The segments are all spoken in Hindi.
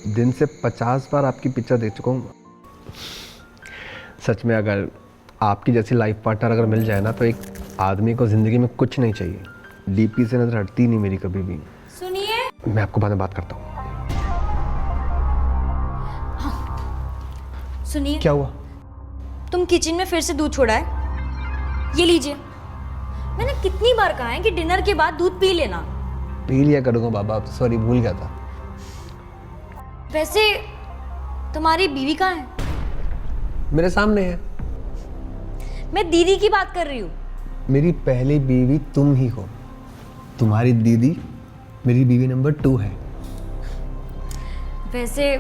दिन से 50 बार आपकी पिक्चर देख चुका हूँ। सच में अगर आपकी जैसी लाइफ पार्टनर अगर मिल जाए ना तो एक आदमी को ज़िंदगी में कुछ नहीं चाहिए। डीपी से नज़र हटती नहीं मेरी कभी भी। सुनिए, मैं आपको बाद में बात करता हूँ। सुनिए। क्या हुआ? तुम किचन में फिर से दूध छोड़ा है। ये लीजिए। मैंने कितनी बार कहा है कि डिनर के बाद दूध पी लेना। पी लिया करूँगा बाबा, सॉरी भूल गया था। वैसे तुम्हारी बीवी कहाँ है? मेरे सामने है। मैं दीदी की बात कर रही हूँ। मेरी पहली बीवी तुम ही हो। तुम्हारी दीदी मेरी बीवी नंबर 2 है। वैसे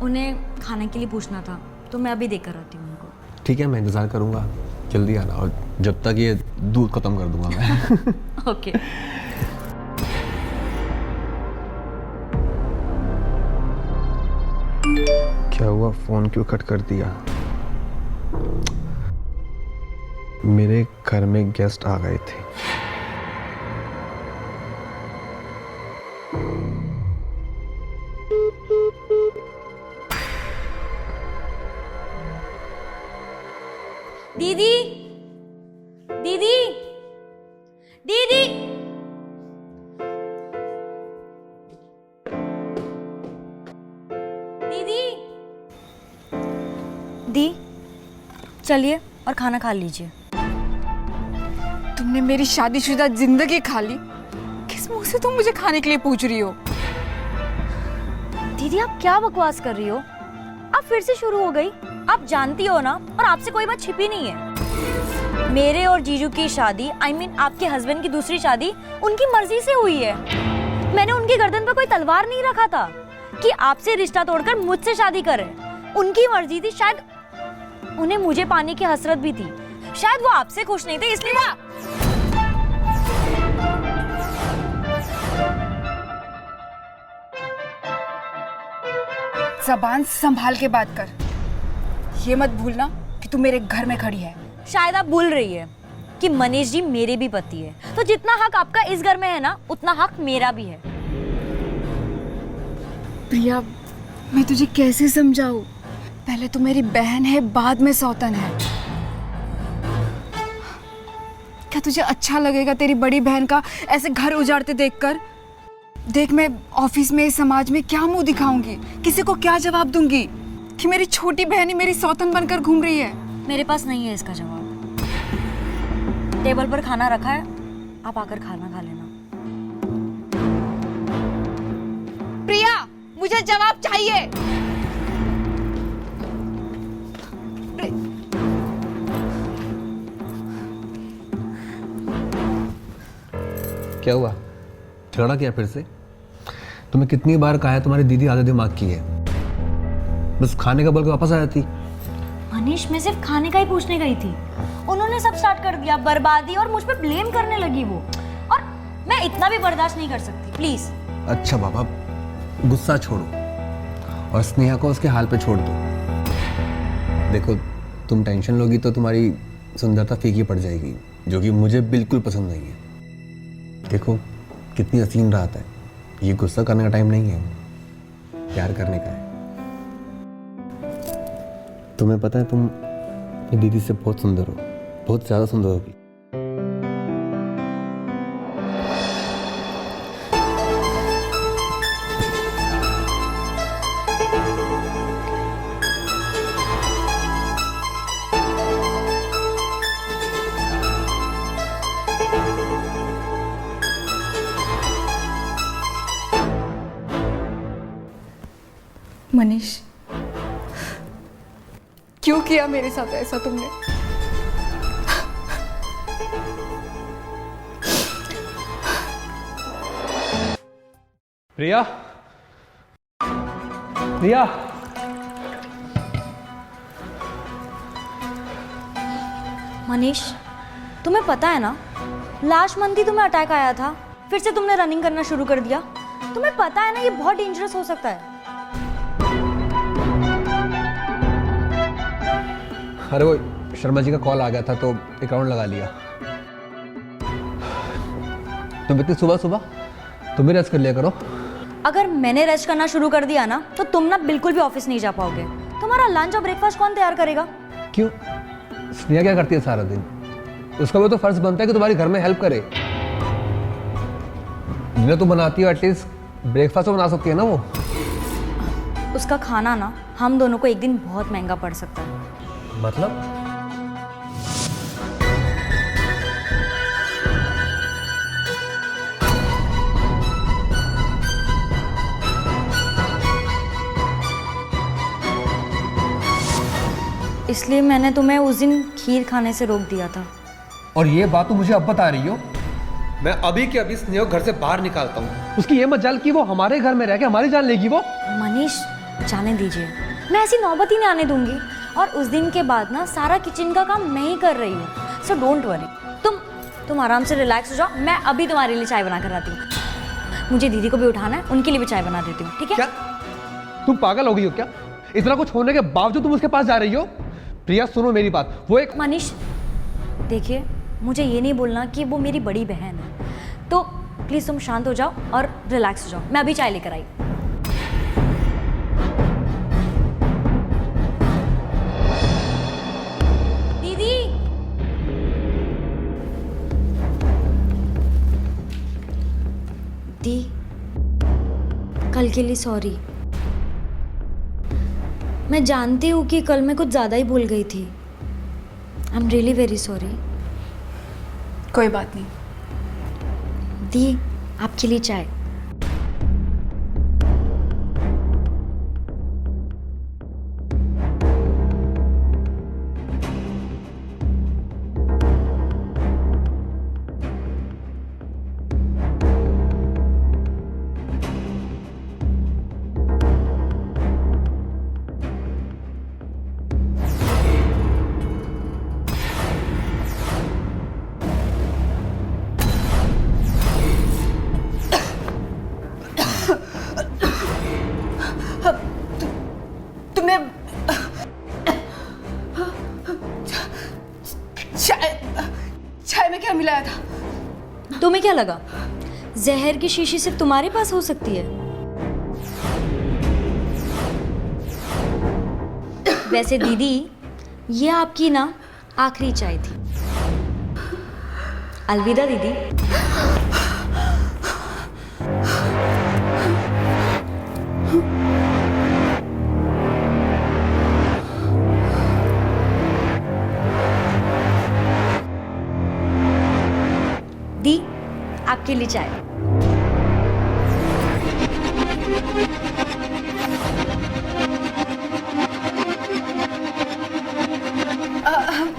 उन्हें खाने के लिए पूछना था तो मैं अभी देकर आती हूँ उनको। ठीक है, मैं इंतज़ार करूँगा, जल्दी आना, और जब तक ये दूध ख़त्म कर दूंगा मैं। ओके। क्या हुआ, फ़ोन क्यों कट कर दिया? मेरे घर में गेस्ट आ गए थे। दीदी, दीदी, दीदी। दीदी, दी, चलिए और खाना खा लीजिए। तुमने मेरी शादीशुदा जिंदगी खा ली। किस मुंह से तुम मुझे खाने के लिए पूछ रही हो? दीदी आप क्या बकवास कर रही हो? आप फिर से शुरू हो गई। आप जानती हो ना, और आपसे कोई बात छिपी नहीं है। मेरे और जीजू की शादी, I mean आपके हस्बैंड की दूसरी शादी उनकी मर्जी से हुई है। मैंने उनकी गर्दन पर कोई तलवार नहीं रखा था कि आपसे रिश्ता तोड़कर मुझसे शादी करें। उनकी मर्जी थी, शायद उन्हें मुझे पाने की हसरत भी थी। शायद वो आपसे खुश नहीं थे, इसलिए जबान संभाल के बात कर। ये मत भूलना कि तू मेरे घर में खड़ी है। शायद आप भूल रही है कि मनीष जी मेरे भी पति है, तो जितना हक आपका इस घर में है ना, उतना हक मेरा भी है। प्रिया, मैं तुझे कैसे समझाऊं? पहले तो मेरी बहन है, बाद में सौतन है। क्या तुझे अच्छा लगेगा तेरी बड़ी बहन का ऐसे घर उजाड़ते देखकर? देख, मैं ऑफिस में, समाज में क्या मुंह दिखाऊंगी? किसी को क्या जवाब दूंगी कि मेरी छोटी बहन ही मेरी सौतन बनकर घूम रही है? मेरे पास नहीं है इसका जवाब। टेबल पर खाना रखा है, आप आकर खाना खा लेना। प्रिया, मुझे जवाब चाहिए। क्या हुआ, झगड़ा किया फिर से? तुम्हें कितनी बार कहा है तुम्हारी दीदी आधे दिमाग की है, बस खाने का बोल के वापस आ जाती। मनीष, मैं सिर्फ खाने का ही पूछने गई थी। उन्होंने सब स्टार्ट कर दिया, बर्बादी, और मुझ पे ब्लेम करने लगी वो। और मैं इतना भी बर्दाश्त नहीं कर सकती, प्लीज। अच्छा बाबा, गुस्सा छोड़ो और स्नेहा को उसके हाल पे छोड़ दो। देखो, तुम टेंशन लोगी तो तुम्हारी सुंदरता फीकी पड़ जाएगी, जो कि मुझे बिल्कुल पसंद नहीं है। देखो कितनी हसीन रात है, ये गुस्सा करने का टाइम नहीं है, प्यार करने का है। तुम्हें पता है तुम अपनी दीदी से बहुत सुंदर हो, बहुत ज़्यादा सुंदर होगी। मनीष, क्यों किया मेरे साथ ऐसा तुमने? प्रिया, प्रिया, मनीष, तुम्हें पता है ना, लास्ट मंथ ही तुम्हें अटैक आया था, फिर से तुमने रनिंग करना शुरू कर दिया। तुम्हें पता है ना, ये बहुत डेंजरस हो सकता है। अरे वो शर्मा जी का कॉल आ गया था तो एक राउंड लगा लिया। तुम इतनी सुबह सुबह तुम भी रेस्ट कर लिया करो। अगर मैंने रेस्ट करना शुरू कर दिया ना तो तुम ना बिल्कुल भी ऑफिस नहीं जा पाओगे। तुम्हारा लंच और ब्रेकफास्ट कौन तैयार करेगा? क्यों? स्नेहा क्या करती है सारा दिन? उसका भी तो फर्ज बनता है कि तुम्हारी घर में हेल्प करे। जिन्हें तुम बनाती हो एटलीस्ट ब्रेकफास्ट तो बना सकती है ना वो। उसका खाना ना हम दोनों को एक दिन बहुत महंगा पड़ सकता है। मतलब? इसलिए मैंने तुम्हें उस दिन खीर खाने से रोक दिया था। और ये बात तो मुझे अब बता रही हो? मैं अभी के अभी स्नेहा को घर से बाहर निकालता हूँ। उसकी ये मजाल कि वो हमारे घर में रह के हमारी जान लेगी वो। मनीष जाने दीजिए, मैं ऐसी नौबत ही नहीं आने दूंगी। और उस दिन के बाद ना सारा किचन का काम मैं ही कर रही हूँ, सो डोंट वरी। तुम आराम से रिलैक्स हो जाओ, मैं अभी तुम्हारे लिए चाय बना कर आती हूँ। मुझे दीदी को भी उठाना है, उनके लिए भी चाय बना देती हूँ, ठीक है? क्या तुम पागल हो गई हो क्या? इतना कुछ होने के बावजूद तुम उसके पास जा रही हो? प्रिया सुनो मेरी बात, वो एक मनीष देखिए, मुझे ये नहीं बोलना कि वो मेरी बड़ी बहन है, तो प्लीज़ तुम शांत हो जाओ और रिलैक्स हो जाओ। मैं अभी चाय लेकर आई। दीदी, दी कल के लिए सॉरी। मैं जानती हूँ कि कल मैं कुछ ज़्यादा ही भूल गई थी। I am really very sorry. कोई बात नहीं। दी आपके लिए चाय। तुमने चाय में क्या मिलाया था? तुम्हें क्या लगा जहर की शीशी सिर्फ तुम्हारे पास हो सकती है? वैसे दीदी, ये आपकी ना आखिरी चाय थी। अलविदा दीदी। दी आपके लिए चाय।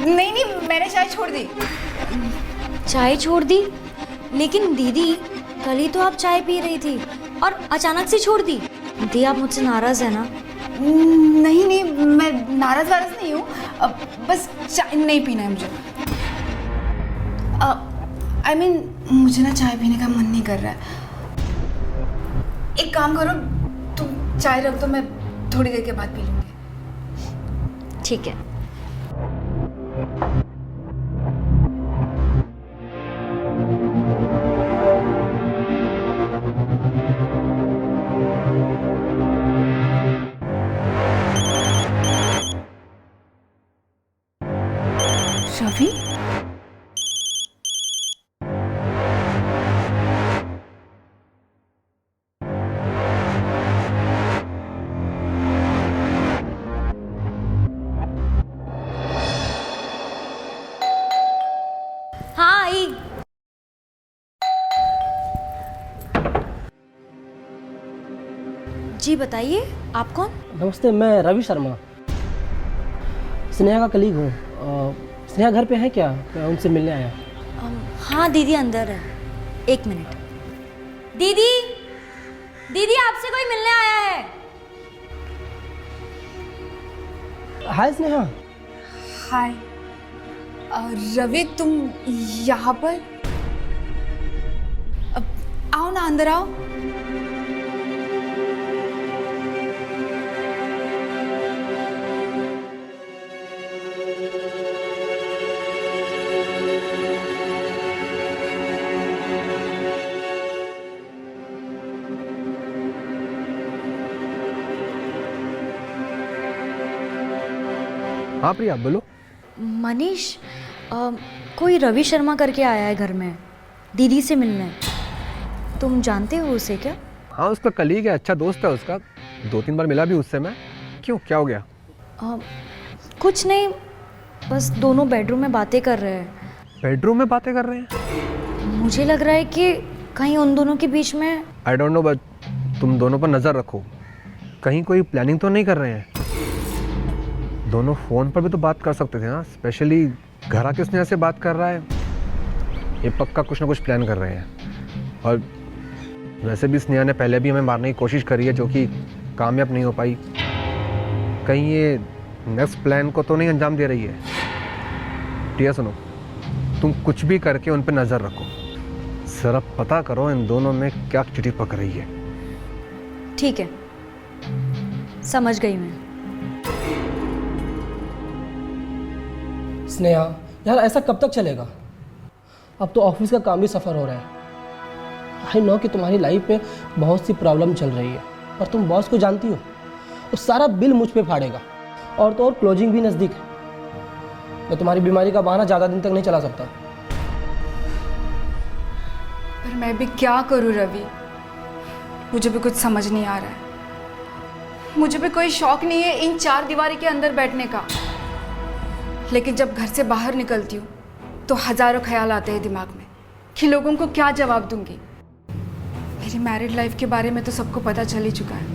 नहीं नहीं, मैंने चाय छोड़ दी। चाय छोड़ दी? लेकिन दीदी कल ही तो आप चाय पी रही थी और अचानक से छोड़ दी। दी आप मुझसे नाराज है ना? नहीं नहीं, मैं नाराज वाराज नहीं हूँ, बस चाय नहीं पीना है मुझे। I mean, मुझे ना चाय पीने का मन नहीं कर रहा है। एक काम करो, तुम चाय रख दो, मैं थोड़ी देर के बाद पी लूँगी। ठीक है। शफी, हाँ आई। जी बताइए, आप कौन? नमस्ते, मैं रवि शर्मा, स्नेहा का कलीग हूँ। स्नेहा घर पे है क्या? मैं उनसे मिलने आया। हाँ दीदी अंदर है। एक मिनट। दीदी, दीदी आपसे कोई मिलने आया है। हाय स्नेहा। हाय। रवि, तुम यहाँ पर? आओ ना, अंदर आओ। हाँ प्रिया बोलो। मनीष, कोई रवि शर्मा करके आया है घर में दीदी से मिलने। तुम जानते हो उसे क्या? हाँ उसका कलीग है, अच्छा दोस्त है उसका, 2-3 बार मिला भी उससे मैं। क्यों, क्या हो गया? कुछ नहीं, बस दोनों बेडरूम में बातें कर रहे हैं। बेडरूम में बातें कर रहे हैं? मुझे लग रहा है कि कहीं उन दोनों के बीच में। आई डोंट नो, बट तुम दोनों पर नज़र रखो, कहीं कोई प्लानिंग तो नहीं कर रहे हैं। दोनों फ़ोन पर भी तो बात कर सकते थे ना, स्पेशली घर आके स्नेहा से बात कर रहा है, ये पक्का कुछ ना कुछ प्लान कर रहे हैं। और वैसे भी स्नेहा ने पहले भी हमें मारने की कोशिश करी है, जो कि कामयाब नहीं हो पाई। कहीं ये नेक्स्ट प्लान को तो नहीं अंजाम दे रही है? प्रिया सुनो, तुम कुछ भी करके उन पर नज़र रखो, जरा पता करो इन दोनों में क्या चिट्ठी पक रही है। ठीक है, समझ गई मैं। स्नेहा यार, ऐसा कब तक चलेगा? अब तो ऑफिस का काम भी सफ़र हो रहा है। आई नो कि तुम्हारी लाइफ में बहुत सी प्रॉब्लम चल रही है, और तुम बॉस को जानती हो, वो सारा बिल मुझ पे फाड़ेगा। और तो और क्लोजिंग भी नज़दीक है। मैं तुम्हारी बीमारी का बहाना ज़्यादा दिन तक नहीं चला सकता। पर मैं भी क्या करूं रवि, मुझे भी कुछ समझ नहीं आ रहा है। मुझे भी कोई शौक नहीं है इन 4 दीवारी के अंदर बैठने का, लेकिन जब घर से बाहर निकलती हूँ तो हज़ारों ख्याल आते हैं दिमाग में कि लोगों को क्या जवाब दूंगी। मेरी मैरिड लाइफ के बारे में तो सबको पता चल ही चुका है,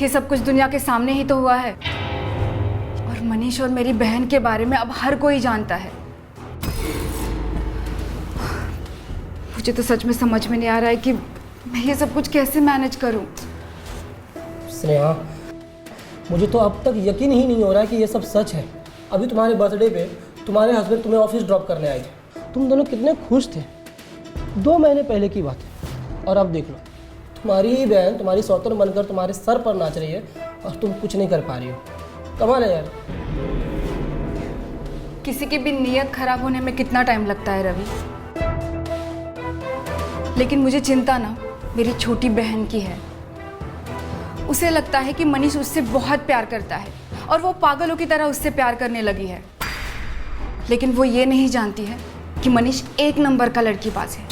ये सब कुछ दुनिया के सामने ही तो हुआ है। और मनीष और मेरी बहन के बारे में अब हर कोई जानता है। मुझे तो सच में समझ में नहीं आ रहा है कि मैं ये सब कुछ कैसे मैनेज करूं। स्नेहा, मुझे तो अब तक यकीन ही नहीं हो रहा है कि ये सब सच है। अभी तुम्हारे बर्थडे पे तुम्हारे हस्बैंड तुम्हें ऑफिस ड्रॉप करने आए थे, तुम दोनों कितने खुश थे। 2 महीने पहले की बात है, और अब देख लो, तुम्हारी ही बहन तुम्हारी सौतन बनकर तुम्हारे सर पर नाच रही है और तुम कुछ नहीं कर पा रही हो। कमाल है यार। किसी की भी नीयत खराब होने में कितना टाइम लगता है रवि, लेकिन मुझे चिंता ना मेरी छोटी बहन की है। उसे लगता है कि मनीष उससे बहुत प्यार करता है और वो पागलों की तरह उससे प्यार करने लगी है, लेकिन वो ये नहीं जानती है कि मनीष 1 नंबर का लड़कीबाज है।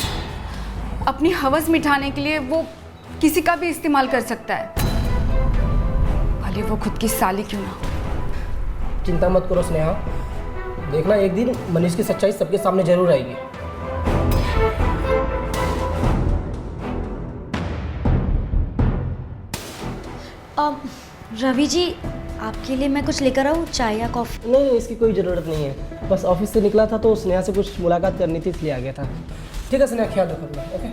अपनी हवस मिटाने के लिए वो किसी का भी इस्तेमाल कर सकता है, भले वो खुद की साली क्यों ना हो। चिंता मत करो स्नेहा, देखना एक दिन मनीष की सच्चाई सबके सामने जरूर आएगी। रवि जी, आपके लिए मैं कुछ लेकर आऊँ, चाय या कॉफ़ी? नहीं, इसकी कोई ज़रूरत नहीं है, बस ऑफिस से निकला था तो स्नेहा से कुछ मुलाकात करनी थी, इसलिए आ गया था। ठीक है स्नेहा, ख्याल रखो अपना। ओके।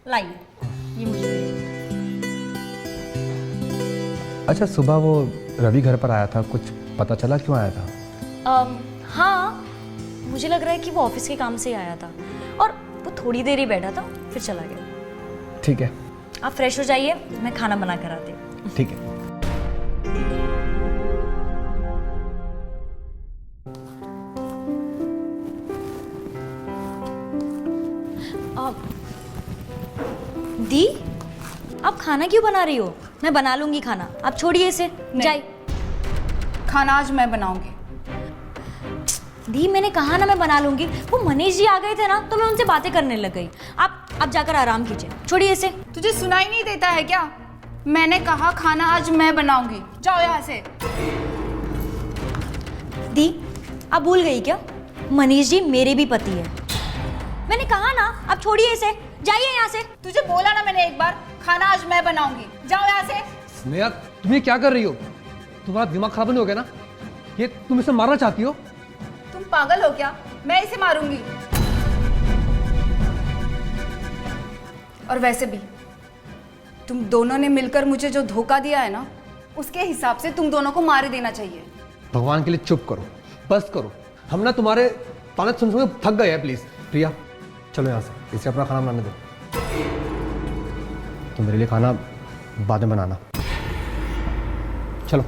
लाइए, ये मुझे। अच्छा, सुबह वो रवि घर पर आया था, कुछ पता चला क्यों आया था? हाँ, मुझे लग रहा है कि वो ऑफिस के काम से ही आया था और वो थोड़ी देर ही बैठा था, फिर चला गया। ठीक है, आप फ्रेश हो जाइए, मैं खाना बना कर आती हूँ। ठीक है। दी, आप खाना क्यों बना रही हो? मैं बना लूंगी खाना, आप छोड़िए इसे। जाइए। खाना आज मैं बनाऊंगी। दी, मैंने कहा ना मैं बना लूंगी। वो मनीष जी आ गए थे ना, तो मैं उनसे बातें करने लग गई। आप जाकर आराम कीजिए, छोड़िए इसे। तुझे सुनाई नहीं देता है क्या? मैंने कहा खाना आज मैं बनाऊंगी, जाओ यहाँ से। दी, आप भूल गई क्या? मनीष जी मेरे भी पति है। मैंने कहा ना, आप छोड़िए इसे, जाइए यहाँ से। तुझे बोला ना मैंने एक बार, खाना आज मैं बनाऊंगी, जाओ यहाँ से। स्नेहा, तुम ये क्या कर रही हो? तुम्हारा दिमाग खराब नहीं हो गया ना? ये तुम इसे मारना चाहती हो? तुम पागल हो क्या? मैं इसे मारूंगी। और वैसे भी तुम दोनों ने मिलकर मुझे जो धोखा दिया है ना, उसके हिसाब से तुम दोनों को मार ही देना चाहिए। भगवान के लिए चुप करो, बस करो। हम ना तुम्हारे ताने सुन सुन के थक गए हैं। प्लीज प्रिया, चलो यहाँ से, इसे अपना खाना बनाने दो। तुम मेरे लिए खाना बाद में बनाना, चलो।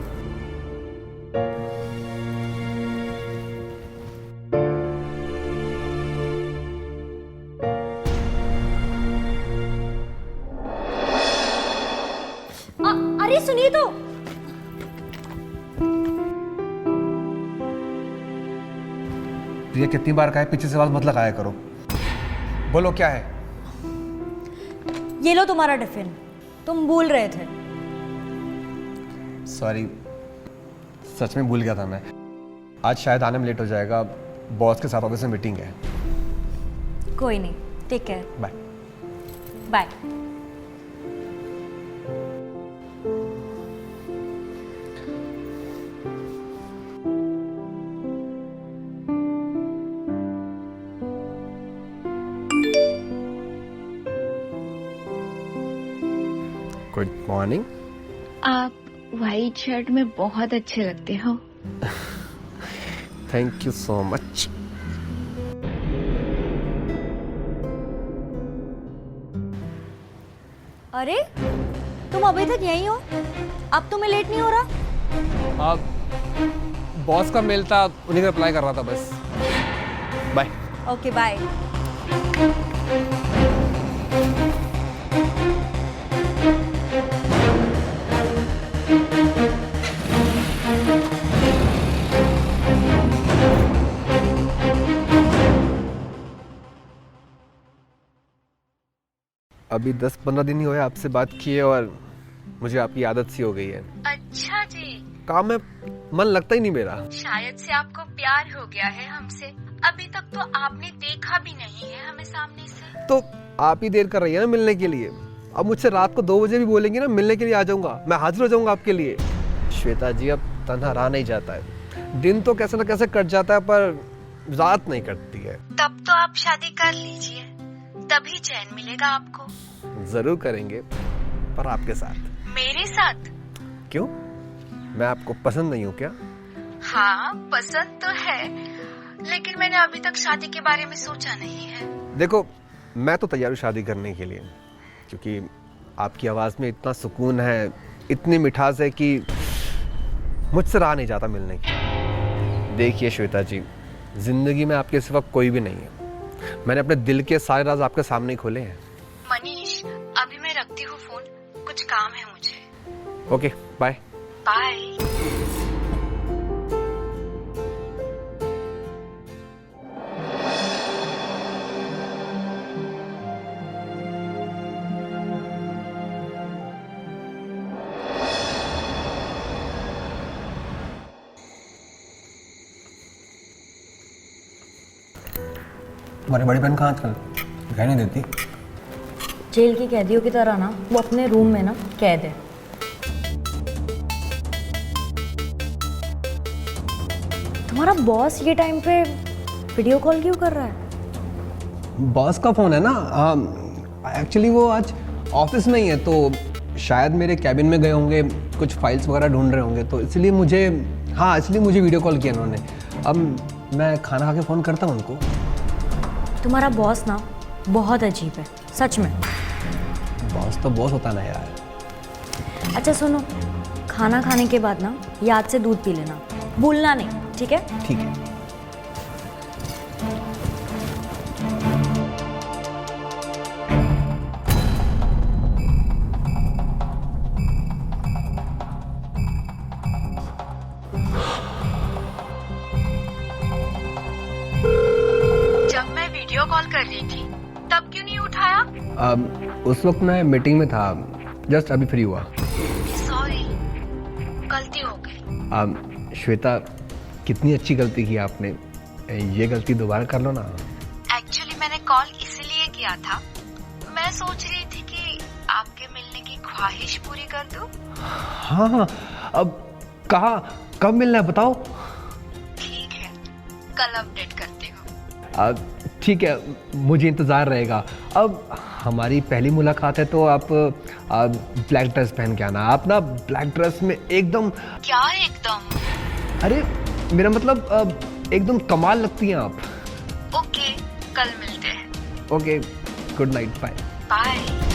अरे सुनिए तो। प्रिया कितनी बार कहा है पीछे से आवाज मत लगाया करो। बोलो क्या है? ये लो तुम्हारा टिफिन, तुम भूल रहे थे। सॉरी, सच में भूल गया था मैं। आज शायद आने में लेट हो जाएगा, बॉस के साथ ऑफिस में मीटिंग है। कोई नहीं, take care. Bye. Bye. Good morning. आप वाइट शर्ट में बहुत अच्छे लगते हो। Thank you so much. अरे तुम अभी तक यहीं हो? अब तुम्हें लेट नहीं हो रहा? अब बॉस का मेल था, उन्हीं का अप्लाई कर रहा था बस। बाय। Okay bye. अभी 10-15 दिन ही हुए आपसे बात किए और मुझे आपकी आदत सी हो गई है। अच्छा जी, काम में मन लगता ही नहीं मेरा। शायद से आपको प्यार हो गया है हमसे। अभी तक तो आपने देखा भी नहीं है हमें सामने से। तो आप ही देर कर रही है ना मिलने के लिए। अब मुझसे रात को 2 बजे भी बोलेंगे ना मिलने के लिए आ जाऊंगा, मैं हाजिर हो जाऊंगा आपके लिए। श्वेता जी, अब तन्हा रहा नहीं जाता है। दिन तो कैसे न कैसे कट जाता है पर रात नहीं कटती है। तब तो आप शादी कर लीजिए, तभी चैन मिलेगा आपको। जरूर करेंगे, पर आपके साथ। मेरे साथ? क्यों, मैं आपको पसंद नहीं हूँ क्या? हाँ, पसंद तो है, लेकिन मैंने अभी तक शादी के बारे में सोचा नहीं है। देखो, मैं तो तैयार हूँ शादी करने के लिए, क्योंकि आपकी आवाज में इतना सुकून है, इतनी मिठास है कि मुझसे रहा नहीं जाता मिलने की। देखिए श्वेता जी, जिंदगी में आपके सिवा कोई भी नहीं है। मैंने अपने दिल के सारे राज आपके सामने ही खोले हैं। मनीष, अभी मैं रखती हूँ फोन, कुछ काम है मुझे। Okay, bye. बाय। तुम्हारी बड़ी बहन कहाँ आजकल दिखाई नहीं देती? जेल की कैदियों की तरह ना वो अपने रूम में ना कैद है। तुम्हारा बॉस ये टाइम पे वीडियो कॉल क्यों कर रहा है? बॉस का फोन है ना। एक्चुअली वो आज ऑफिस में ही है, तो शायद मेरे कैबिन में गए होंगे, कुछ फाइल्स वगैरह ढूंढ रहे होंगे, तो इसलिए मुझे वीडियो कॉल किया उन्होंने। अब मैं खाना खा के फ़ोन करता हूँ उनको। तुम्हारा बॉस ना बहुत अजीब है, सच में। बॉस तो बॉस होता ना यार। अच्छा सुनो, खाना खाने के बाद ना याद से दूध पी लेना, भूलना नहीं, ठीक है? ठीक है। जब मैं वीडियो कॉल कर रही थी तब क्यों नहीं उठाया? उस वक्त मैं मीटिंग में था, जस्ट अभी फ्री हुआ। सॉरी, गलती हो गई। श्वेता, कितनी अच्छी गलती की आपने, ये गलती दोबारा कर लो ना। एक्चुअली मैंने कॉल इसलिए किया था, मैं सोच रही थी कि आपके मिलने की ख्वाहिश पूरी कर दूं। हाँ, अब कब मिलना है बताओ। ठीक है, कल अपडेट करती हूँ। ठीक है, मुझे इंतज़ार रहेगा। अब हमारी पहली मुलाकात है, तो आप ब्लैक ड्रेस पहन के आना। आप ना ब्लैक ड्रेस में एकदम। क्या एकदम? अरे मेरा मतलब एकदम कमाल लगती हैं आप। ओके, कल मिलते हैं। Okay, good night, bye. Bye.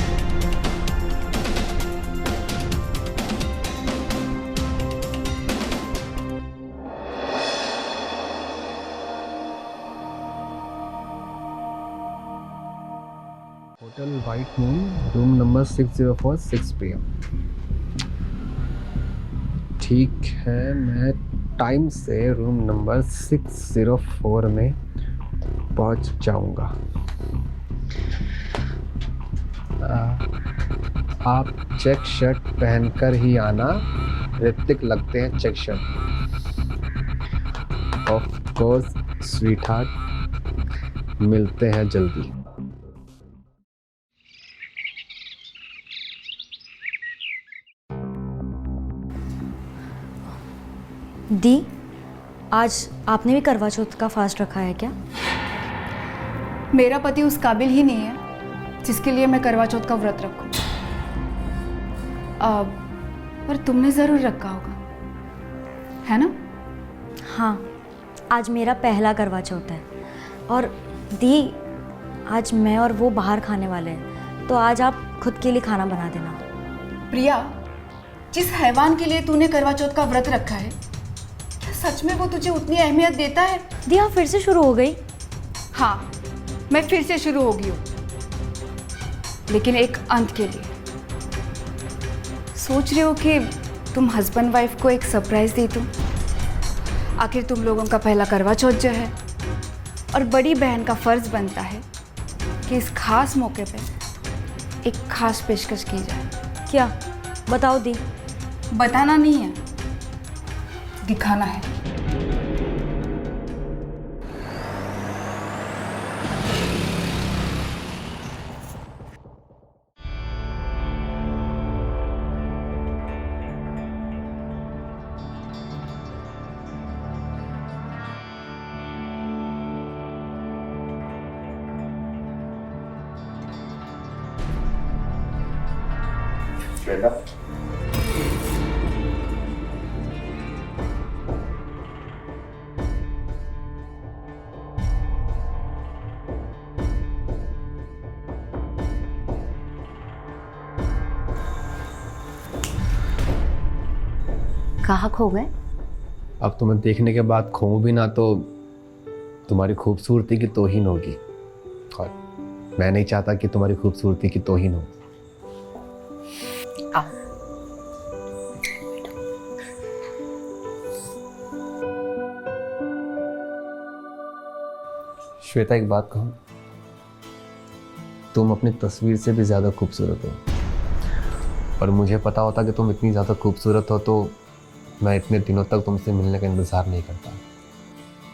Hotel white moon, room number 604, 6 PM। ठीक है, मैं टाइम से रूम नंबर 604 में पहुंच जाऊंगा। आप चेक शर्ट पहनकर ही आना, ऋतिक लगते हैं check shirt. Of course sweetheart, मिलते हैं जल्दी। दी, आज आपने भी करवा चौथ का फास्ट रखा है क्या? मेरा पति उस काबिल ही नहीं है जिसके लिए मैं करवा चौथ का व्रत रखूं। पर तुमने ज़रूर रखा होगा, है ना? हाँ, आज मेरा पहला करवा चौथ है। और दी, आज मैं और वो बाहर खाने वाले हैं, तो आज आप खुद के लिए खाना बना देना। प्रिया, जिस हैवान के लिए तूने करवा चौथ का व्रत रखा है, क्या सच में वो तुझे उतनी अहमियत देता है? दी, आप फिर से शुरू हो गई। हाँ, मैं फिर से शुरू हो गई हूँ, लेकिन एक अंत के लिए। सोच रहे हो कि तुम हस्बैंड वाइफ को एक सरप्राइज दे दो? आखिर तुम लोगों का पहला करवा चौथ जो है, और बड़ी बहन का फर्ज बनता है कि इस खास मौके पे एक खास पेशकश की जाए। क्या? बताओ दी। बताना नहीं है, दिखाना है। श्वेता, कहाँ खो गए? अब तुम्हें देखने के बाद खोऊं भी ना तो तुम्हारी खूबसूरती की तौहीन होगी, और मैं नहीं चाहता कि तुम्हारी खूबसूरती की तौहीन हो। श्वेता, एक बात कहूं, तुम अपनी तस्वीर से भी ज़्यादा खूबसूरत हो, और मुझे पता होता कि तुम इतनी ज़्यादा खूबसूरत हो तो मैं इतने दिनों तक तुमसे मिलने का इंतज़ार नहीं करता।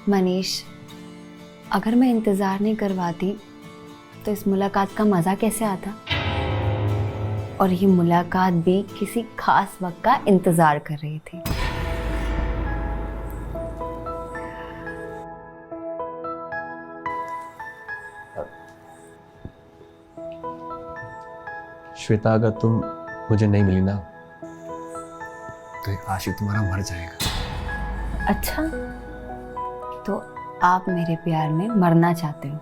मनीष, अगर मैं इंतज़ार नहीं करवाती तो इस मुलाकात का मज़ा कैसे आता? और ये मुलाकात भी किसी खास वक्त का इंतज़ार कर रही थी। श्वेता, अगर तुम मुझे नहीं मिली ना तो आशिक तुम्हारा मर जाएगा। अच्छा, तो आप मेरे प्यार में मरना चाहते हो?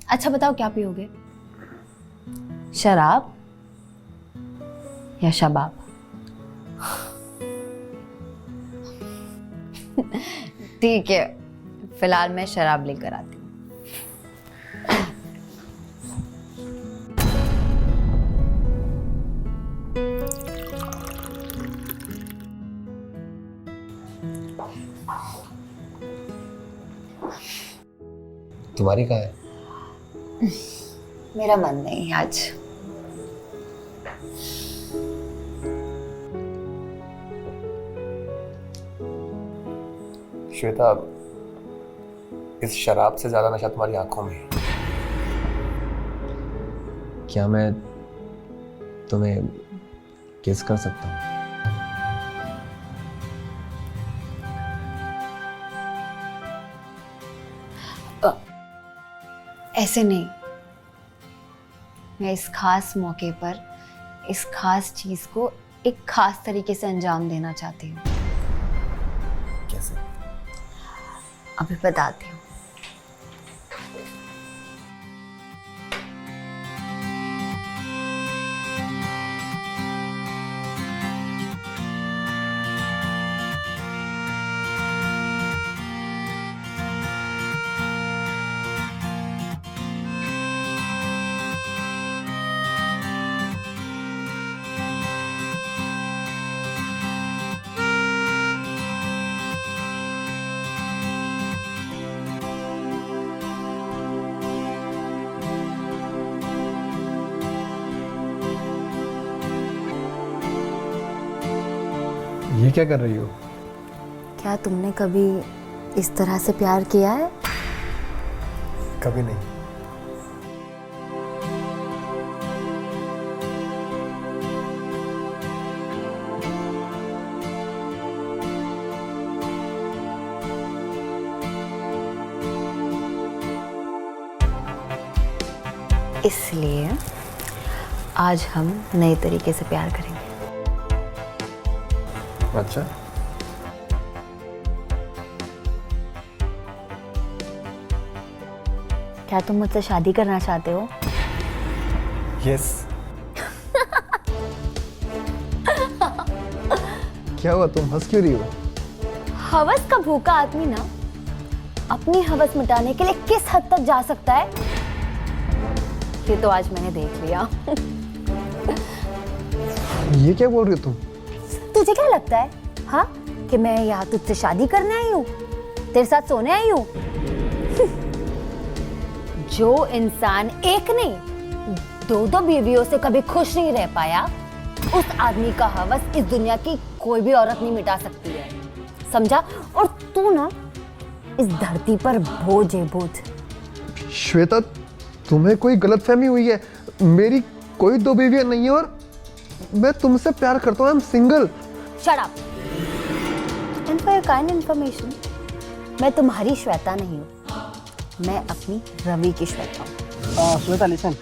अच्छा बताओ, क्या पियोगे? शराब या शबाब? ठीक है, फिलहाल मैं शराब लेकर आती हूँ। तुम्हारी कहाँ है? मेरा मन नहीं है आज। श्वेता, इस शराब से ज्यादा नशा तुम्हारी आंखों में है। क्या मैं तुम्हें किस कर सकता हूँ? ऐसे नहीं, मैं इस खास मौके पर इस खास चीज को एक खास तरीके से अंजाम देना चाहती हूँ। कैसे? अभी बताती हूँ। ये क्या कर रही हो? क्या तुमने कभी इस तरह से प्यार किया है? कभी नहीं। इसलिए आज हम नए तरीके से प्यार करेंगे। अच्छा, क्या तुम मुझसे शादी करना चाहते हो? यस। क्या हुआ, तुम हंस क्यों रही हो? हवस का भूखा आदमी ना अपनी हवस मिटाने के लिए किस हद तक जा सकता है, ये तो आज मैंने देख लिया। ये क्या बोल रही हो तुम? तुझे क्या लगता है हाँ कि मैं यहाँ तुझसे शादी करने आई हूँ, तेरे साथ सोने आई हूँ? जो इंसान एक नहीं दो दो बीवियों से कभी खुश नहीं रह पाया, उस आदमी का हवस इस दुनिया की कोई भी औरत नहीं मिटा सकती है, समझा? और तू ना इस धरती पर बोझ है, बोझ। श्वेता, तुम्हें कोई गलतफहमी हुई है। मेरी कोई दो बीवियां नहीं है और मैं तुमसे प्यार करता हूँ। I am single. Shut up. And for your kind information, मैं तुम्हारी श्वेता नहीं हूँ, मैं अपनी रवि की श्वेता हूँ। श्वेता लिसन,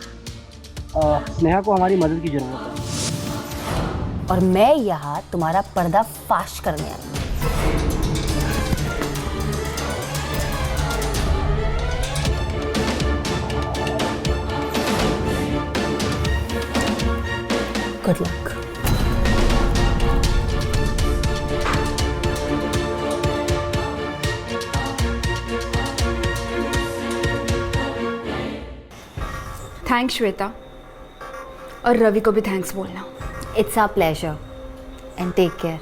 स्नेहा को हमारी मदद की जरूरत है और मैं यहाँ तुम्हारा पर्दा फाश करने आई हूँ। Good luck. थैंक्स श्वेता, और रवि को भी थैंक्स बोलना। It's a pleasure and take care.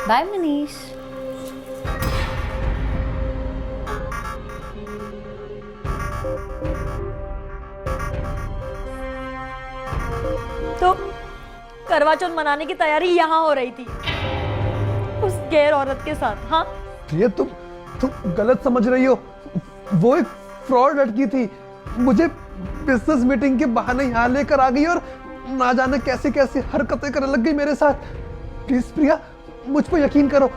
Bye Manish. तो करवा चौथ मनाने की तैयारी यहाँ हो रही थी उस गैर औरत के साथ। हाँ, ये तुम गलत समझ रही हो। वो एक फ्रॉड लड़की थी, मुझे बिजनेस मीटिंग के बहाने यहाँ लेकर आ गई और ना जाने कैसे कैसे हरकतें करने लग गई मेरे साथ। प्लीज प्रिया, मुझ पर यकीन करो।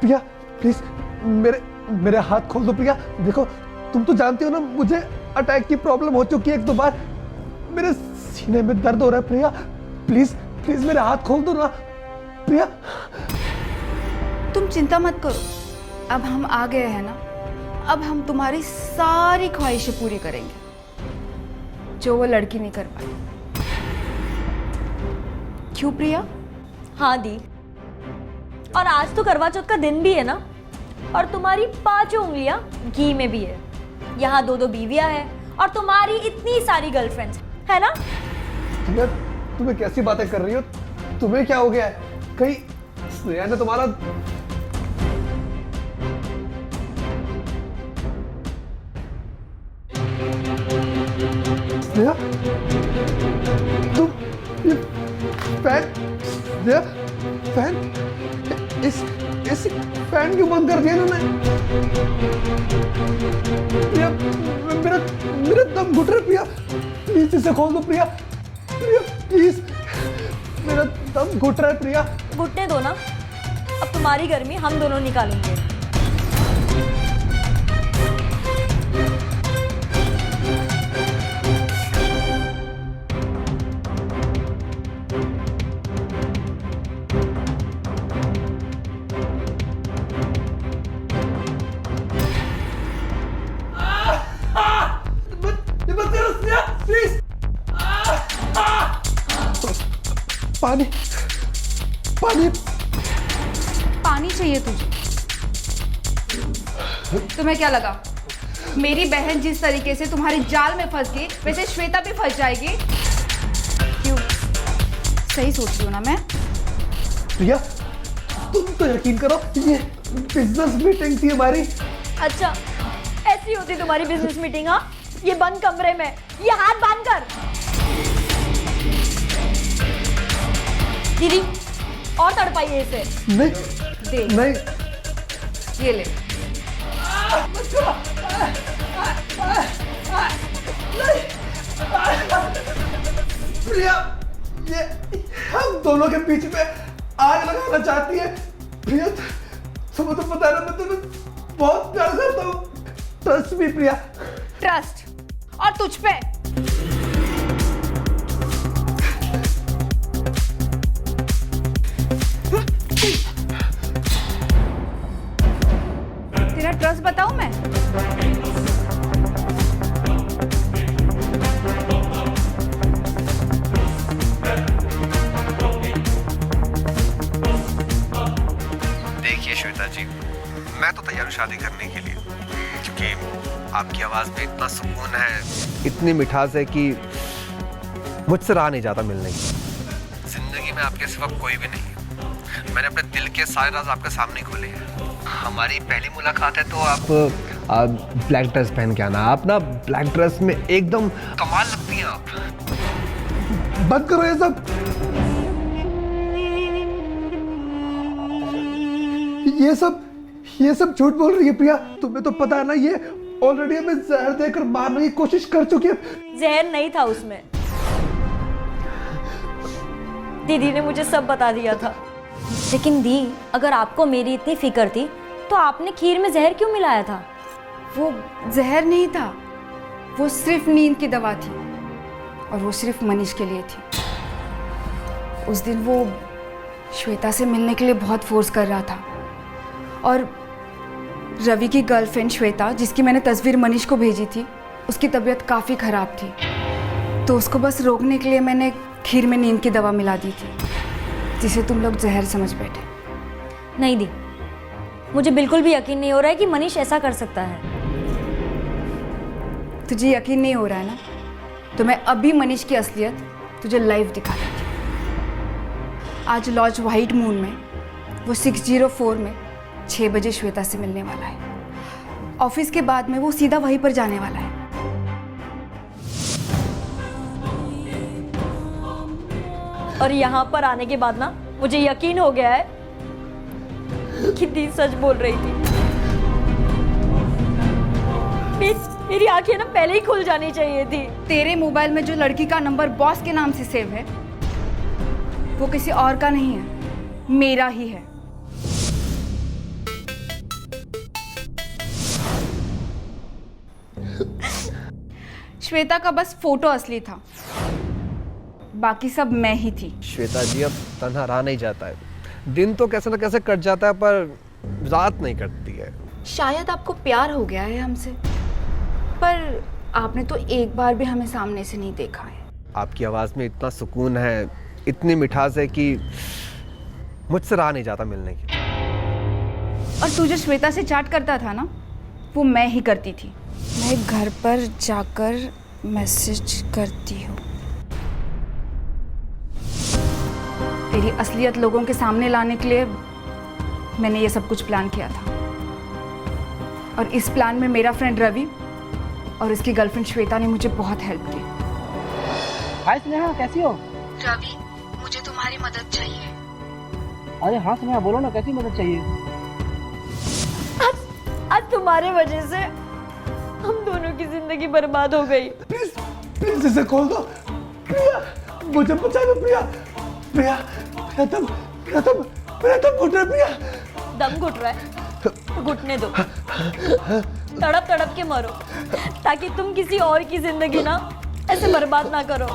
प्रिया प्लीज, मेरे हाथ खोल दो। प्रिया देखो, तुम तो जानती हो ना, मुझे अटैक की प्रॉब्लम हो चुकी है 1-2 बार। मेरे सीने में दर्द हो रहा है। प्रिया प्लीज प्लीज मेरे हाथ खोल दो ना। प्रिया, तुम चिंता मत करो, अब हम आ गए हैं ना, अब हम तुम्हारी सारी ख्वाहिशें पूरी करेंगे जो वो लड़की नहीं कर पाई। क्यों प्रिया? हाँ दी, और आज तो करवा चौथ का दिन भी है ना, और तुम्हारी 5 उंगलियां घी में भी है। यहाँ 2-2 बीवियां हैं और तुम्हारी इतनी सारी गर्लफ्रेंड्स है ना। प्रिया, तुम्हें कैसी बातें कर रही हो? तुम्हें क्या हो गया है? कहीं स्नेहा ने तुम्हारा स्नेहा, तुम ये फैन इस फैन क्यों बंद कर दिया इन्होंने? प्रिया, मेरा दम घुट रहा है। प्रिया प्लीज इसे खोल दो। प्रिया प्रिया प्लीज, मेरा दम घुट रहा है। प्रिया घुटने दो ना, अब तुम्हारी गर्मी हम दोनों निकालेंगे। पानी पानी पानी चाहिए तुझे? तुम्हें क्या लगा मेरी बहन जिस तरीके से तुम्हारे जाल में फंस गई, वैसे श्वेता भी फंस जाएगी? क्यों, सही सोच रही हूँ ना मैं? प्रिया, तुम तो यकीन करो, ये बिजनेस मीटिंग थी हमारी। अच्छा, ऐसी होती तुम्हारी बिजनेस मीटिंग? हाँ, ये बंद कमरे में, ये हाथ बांध कर। दीदी और तड़पाइए इसे। नहीं दे नहीं ये ले। प्रिया, ये हम दोनों के बीच में आग लगाना चाहती है। प्रिया, तुम्हें तो पता है ना, मैं तुम्हें बहुत प्यार करता हूँ। ट्रस्ट मी प्रिया। ट्रस्ट और तुझ पे। तेरा ट्रस्ट बताऊं मैं? देखिए श्वेता जी, मैं तो तैयार हूँ शादी करने के लिए, क्योंकि आपकी आवाज़ में इतना सुकून है, इतनी मिठास है कि मुझसे रहा नहीं जाता मिलने की। जिंदगी में आपके सिवा कोई भी नहीं है। मैंने अपने दिल के सारे राज आपके सामने खोले हैं। हमारी पहली मुलाकात है तो आप ब्लैक ड्रेस पहन के आना। आप ना ब्लैक ड्रेस में एकदम कमाल लगती हैं आप। बंद करो ये सब। ये सब झूठ बोल रही है प्रिया। तुम्हें तो पता है ना, ये ऑलरेडी हमें जहर देकर मारने की कोशिश कर चुकी है। जहर नहीं था उसमें, दीदी ने मुझे सब बता दिया था। लेकिन दी, अगर आपको मेरी इतनी फिक्र थी तो आपने खीर में जहर क्यों मिलाया था? वो जहर नहीं था, वो सिर्फ नींद की दवा थी, और वो सिर्फ मनीष के लिए थी। उस दिन वो श्वेता से मिलने के लिए बहुत फोर्स कर रहा था, और रवि की गर्लफ्रेंड श्वेता, जिसकी मैंने तस्वीर मनीष को भेजी थी, उसकी तबीयत काफ़ी ख़राब थी। तो उसको बस रोकने के लिए मैंने खीर में नींद की दवा मिला दी थी, जिसे तुम लोग जहर समझ बैठे। नहीं दी, मुझे बिल्कुल भी यकीन नहीं हो रहा है कि मनीष ऐसा कर सकता है। तुझे यकीन नहीं हो रहा है ना, तो मैं अभी मनीष की असलियत तुझे लाइव दिखा देती हूँ। आज लॉज व्हाइट मून में वो 604 में 6 बजे श्वेता से मिलने वाला है। ऑफिस के बाद में वो सीधा वहीं पर जाने वाला है। और यहाँ पर आने के बाद ना मुझे यकीन हो गया है कि दी सच बोल रही थी। मेरी आंखें ना पहले ही खुल जानी चाहिए थी। तेरे मोबाइल में जो लड़की का नंबर बॉस के नाम से सेव है, वो किसी और का नहीं है, मेरा ही है। श्वेता का बस फोटो असली था, बाकी सब मैं ही थी। श्वेता जी, अब तन्हा रहा नहीं जाता है। दिन तो कैसे न कैसे कट जाता है, पर रात नहीं कटती है। शायद आपको प्यार हो गया है हमसे, पर आपने तो एक बार भी हमें सामने से नहीं देखा है। आपकी आवाज़ में इतना सुकून है, इतनी मिठास है कि मुझसे रहा नहीं जाता मिलने की। और तू जो श्वेता से चैट करता था ना, वो मैं ही करती थी। मैं घर पर जाकर मैसेज करती हूँ। तेरी असलियत लोगों के सामने लाने के लिए मैंने ये सब कुछ प्लान किया था, और इस प्लान में मेरा फ्रेंड रवि और उसकी गर्लफ्रेंड श्वेता ने मुझे बहुत हेल्प की। हाय स्नेहा, कैसी हो? रवि, मुझे तुम्हारी मदद चाहिए। अरे हाँ स्नेहा, बोलो ना, कैसी मदद चाहिए? आज तुम्हारे वजह से हम दोनों की जिंदगी बर्बाद हो गई। प्लीज इसे खोल दो। प्रिया, मुझे बचा लो प्रिया। प्रिया, प्रिया तुम घुट रहे। प्रिया, दम घुट रहा है तो घुटने दो। तड़प तड़प के मरो, ताकि तुम किसी और की जिंदगी ना ऐसे बर्बाद ना करो।